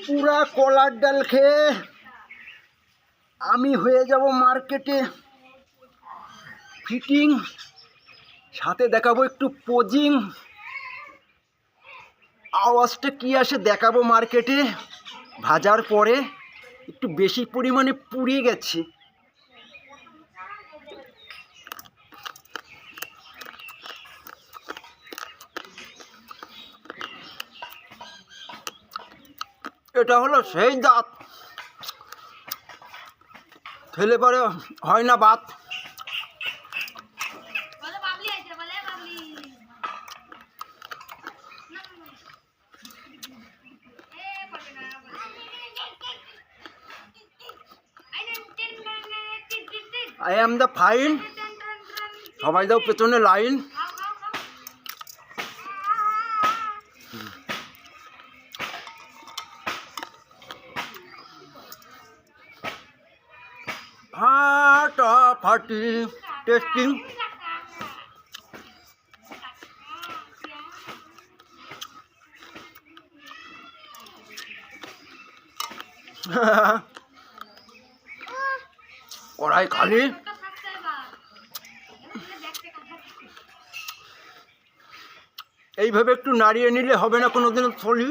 পুরা কলার ডাল খেয়ে আমি হয়ে যাব মার্কেটে ফিটিং, সাথে দেখাবো একটু পোজিং। আওয়াজটা কি আসে দেখাবো মার্কেটে। ভাজার পরে একটু বেশি পরিমাণে পুড়িয়ে গেছে। এটা হলো সেই দাঁত, খেলে পরে হয় না Baat. I am the fine, সবাই দাও পেছনে লাইন। ফাটাফাটি টেস্টিং। কড়াই খালি। এইভাবে একটু নাড়িয়ে নিলে হবে না কোনোদিনও থলি।